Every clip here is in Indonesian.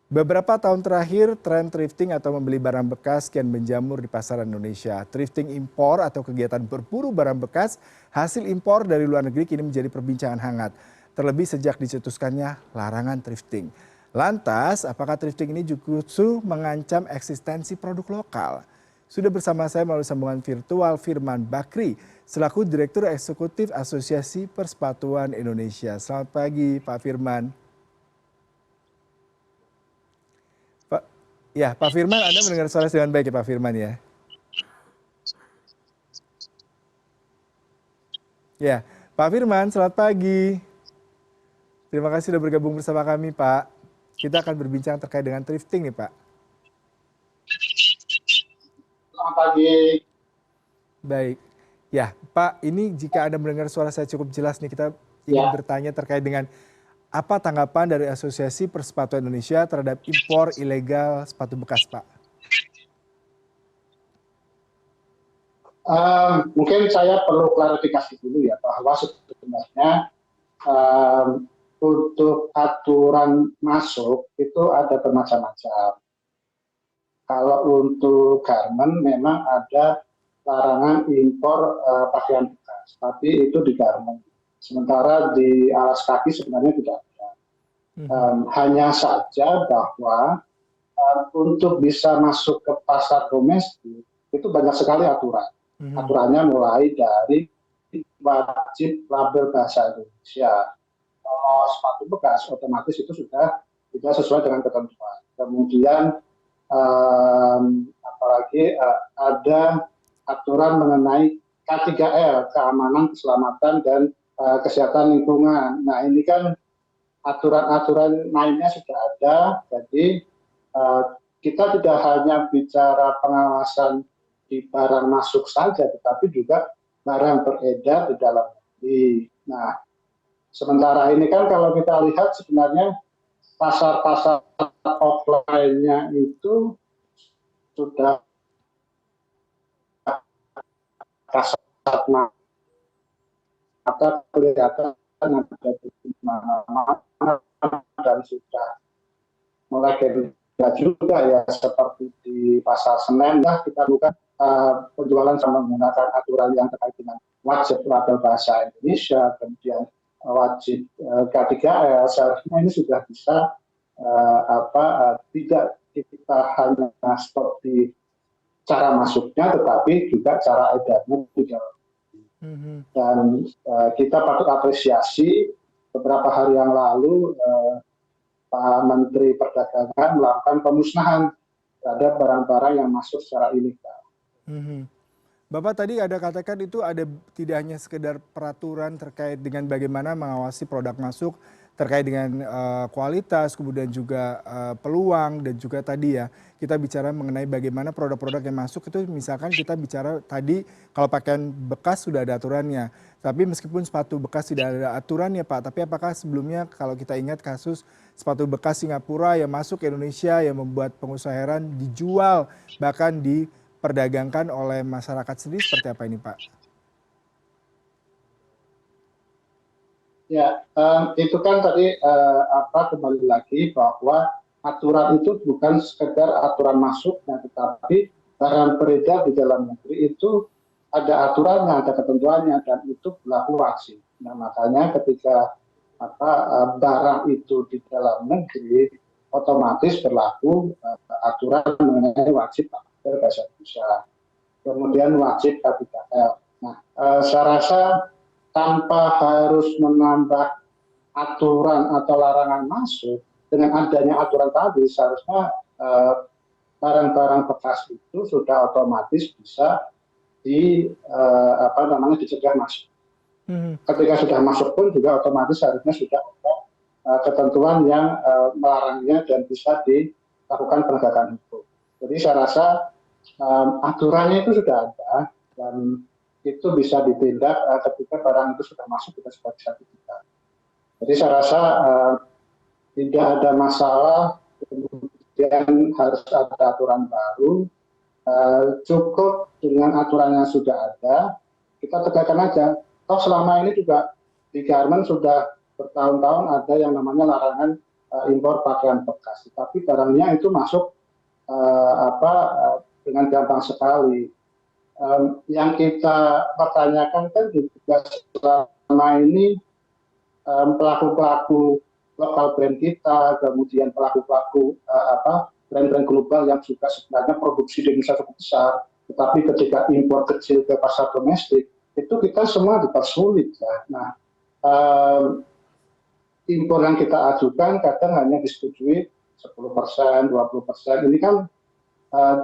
Beberapa tahun terakhir, tren thrifting atau membeli barang bekas kian menjamur di pasaran Indonesia. Thrifting impor atau kegiatan berburu barang bekas hasil impor dari luar negeri kini menjadi perbincangan hangat. Terlebih sejak dicetuskannya larangan thrifting. Lantas, apakah thrifting ini justru mengancam eksistensi produk lokal? Sudah bersama saya melalui sambungan virtual Firman Bakri, selaku Direktur Eksekutif Asosiasi Persepatuan Indonesia. Selamat pagi Pak Firman. Pak, ya, Pak Firman, Anda mendengar suara saya dengan baik ya Pak Firman ya? Ya, Pak Firman, selamat pagi. Terima kasih sudah bergabung bersama kami Pak. Kita akan berbincang terkait dengan thrifting nih Pak. Selamat pagi. Baik. Ya, Pak, ini jika Anda mendengar suara saya cukup jelas nih, kita ingin Ya, bertanya terkait dengan apa tanggapan dari Asosiasi Persepatuan Indonesia terhadap impor ilegal sepatu bekas, Pak? mungkin saya perlu klarifikasi dulu ya bahwa sebenarnya em, untuk aturan masuk itu ada bermacam-macam. Kalau untuk garment memang ada larangan impor pakaian bekas, tapi itu di garment. Sementara di alas kaki sebenarnya tidak ada. Mhm, Hanya saja bahwa untuk bisa masuk ke pasar domestik itu banyak sekali aturan. mhm, Aturannya mulai dari wajib label bahasa Indonesia. Kalau sepatu bekas otomatis itu sudah tidak sesuai dengan ketentuan. Kemudian apalagi ada aturan mengenai K3L, keamanan, keselamatan dan kesehatan lingkungan. Nah ini kan aturan-aturan lainnya sudah ada, jadi eh, kita tidak hanya bicara pengawasan di barang masuk saja, tetapi juga barang beredar di dalam negeri. Nah, sementara ini kan kalau kita lihat sebenarnya pasar-pasar offline-nya itu sudah kasat mata kelihatan ada di mana-mana dan sudah mulai dari juga ya seperti di pasar Senen lah kita buka penjualan sama menggunakan aturan yang terkait dengan wajib label bahasa Indonesia, kemudian wajib K3L, seharusnya ini sudah bisa tidak kita hanya stop di cara masuknya, tetapi juga cara edarnya juga. mhm. Dan kita patut apresiasi beberapa hari yang lalu Pak Menteri Perdagangan melakukan pemusnahan terhadap barang-barang yang masuk secara ilegal. Mhm. Bapak tadi ada katakan itu ada tidak hanya sekedar peraturan terkait dengan bagaimana mengawasi produk masuk terkait dengan kualitas, kemudian juga peluang dan juga tadi ya kita bicara mengenai bagaimana produk-produk yang masuk itu misalkan kita bicara tadi kalau pakaian bekas sudah ada aturannya. Tapi meskipun sepatu bekas tidak ada aturannya Pak, tapi apakah sebelumnya kalau kita ingat kasus sepatu bekas Singapura yang masuk ke Indonesia yang membuat pengusaha heran dijual bahkan diperdagangkan oleh masyarakat sendiri seperti apa ini Pak? Ya, itu kan tadi kembali lagi bahwa aturan itu bukan sekedar aturan masuknya, tetapi barang beredar di dalam negeri itu ada aturannya, ada ketentuannya, dan itu berlaku wajib. Nah, makanya ketika barang itu di dalam negeri, otomatis berlaku aturan mengenai wajib pakai bahasa Indonesia, kemudian wajib KPKL. Nah, saya rasa tanpa harus menambah aturan atau larangan masuk, dengan adanya aturan tadi seharusnya eh, barang-barang bekas itu sudah otomatis bisa dicegah masuk. Mhm, Ketika sudah masuk pun juga otomatis harusnya sudah ada ketentuan yang melarangnya dan bisa dilakukan penegakan hukum. Jadi saya rasa aturannya itu sudah ada dan itu bisa ditindak ketika barang itu sudah masuk kita sudah bisa ditindak. Jadi saya rasa tidak ada masalah, kemudian harus ada aturan baru, cukup dengan aturan yang sudah ada, kita tegakkan aja. Toh selama ini juga di garmen sudah bertahun-tahun ada yang namanya larangan impor pakaian bekas, tapi barangnya itu masuk dengan gampang sekali. Yang kita pertanyakan kan juga selama ini pelaku-pelaku lokal brand kita, kemudian pelaku-pelaku brand-brand global yang juga sebenarnya produksi di Indonesia cukup besar, tetapi ketika impor kecil ke pasar domestik, itu kita semua dipersulit ya. Nah, impor yang kita ajukan kadang hanya disetujui 10%, 20%. Ini kan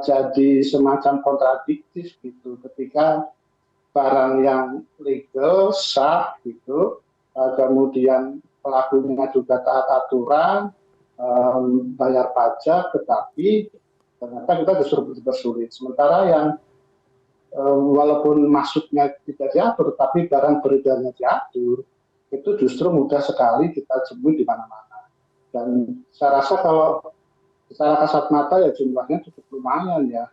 jadi semacam kontradiktif gitu ketika barang yang legal, sah gitu, kemudian pelakunya juga taat aturan, bayar pajak, tetapi ternyata kita justru bersulit. Sementara yang walaupun masuknya tidak diatur, tapi barang beredarnya diatur, itu justru mudah sekali kita temui di mana-mana. Dan saya rasa kalau secara kasat mata ya jumlahnya cukup lumayan ya.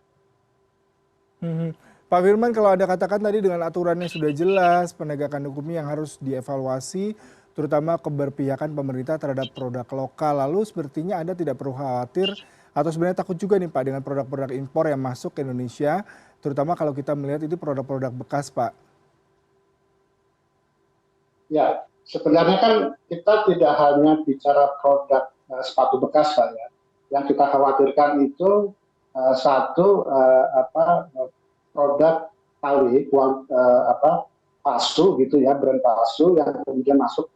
Pak Firman, kalau Anda katakan tadi dengan aturannya sudah jelas, penegakan hukumnya yang harus dievaluasi, terutama keberpihakan pemerintah terhadap produk lokal. Lalu sepertinya Anda tidak perlu khawatir atau sebenarnya takut juga nih Pak dengan produk-produk impor yang masuk ke Indonesia, terutama kalau kita melihat itu produk-produk bekas Pak. Ya, sebenarnya kan kita tidak hanya bicara produk sepatu bekas Pak ya. Yang kita khawatirkan itu satu produk palsu gitu ya, brand palsu yang kemudian masuk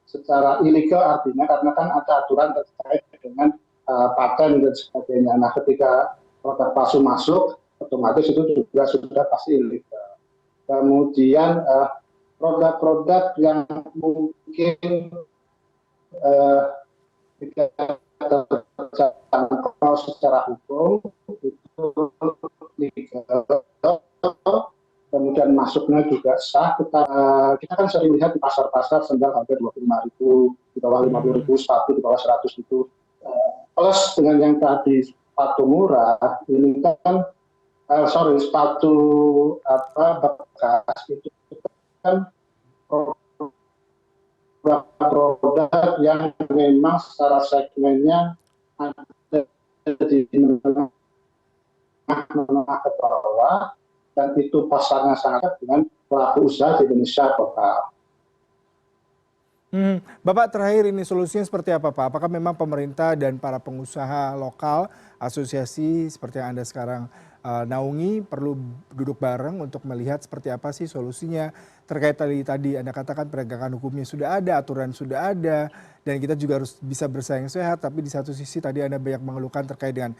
secara ilegal, artinya karena kan ada aturan terkait dengan paten dan sebagainya. Nah, ketika produk palsu masuk, otomatis itu juga sudah pasti ilegal. Kemudian produk-produk yang mungkin tidak terjangkau secara hukum itu legal, kemudian masuknya juga sah. Kita kan sering lihat di pasar-pasar sendal harga 25.000, di bawah 50.000, sepatu di bawah 100 itu. Plus dengan yang tadi sepatu murah, ini kan sepatu bekas itu kan produk yang memang secara segmennya ada di menengah ke bawah, dan itu pasarnya sangat dengan pelaku usaha di Indonesia lokal. Bapak, terakhir ini solusinya seperti apa Pak? Apakah memang pemerintah dan para pengusaha lokal, asosiasi seperti yang Anda sekarang naungi perlu duduk bareng untuk melihat seperti apa sih solusinya terkait tadi Anda katakan penegakan hukumnya sudah ada, aturan sudah ada, dan kita juga harus bisa bersaing sehat, tapi di satu sisi tadi Anda banyak mengeluhkan terkait dengan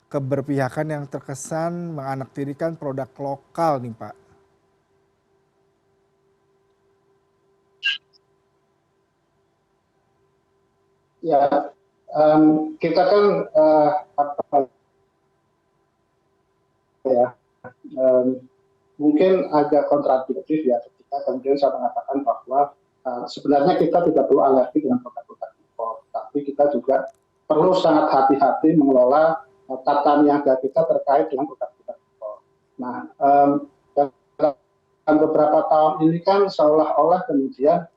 keberpihakan yang terkesan menganaktirikan produk lokal nih Pak. Ya, kita kan mungkin agak kontradiktif ya ketika kemudian saya mengatakan bahwa sebenarnya kita tidak perlu alergi dengan produk-produk impor, tapi kita juga perlu sangat hati-hati mengelola tata niaga kita terkait dengan produk-produk impor. Nah, dalam beberapa tahun ini kan seolah-olah kemudian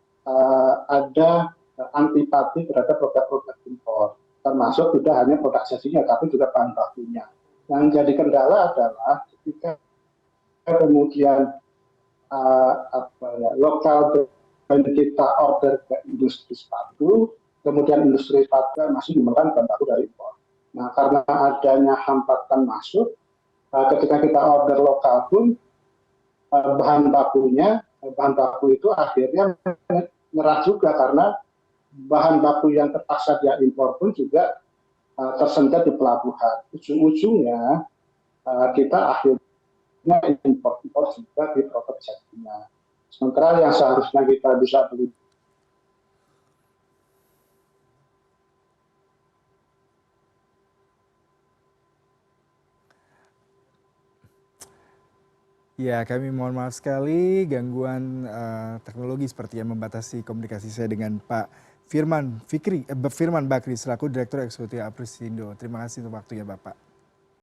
ada antipati terhadap produk-produk impor, termasuk tidak hanya produk jadinya, tapi juga bahan bakunya. Yang jadi kendala adalah ketika kemudian lokal brand kita order ke industri sepatu, kemudian industri sepatu masih memerlukan bahan baku dari impor. Nah, karena adanya hambatan masuk, ketika kita order lokal pun bahan baku itu akhirnya nyerah juga, karena bahan baku yang terpaksa dia impor pun juga tersendat di pelabuhan. Ujung-ujungnya kita akhirnya impor juga di produk jadinya. Sementara yang seharusnya kita bisa beli Ya, kami mohon maaf sekali gangguan teknologi seperti yang membatasi komunikasi saya dengan Pak Firman Bakri selaku Direktur Eksekutif Apresindo. Terima kasih untuk waktunya Bapak.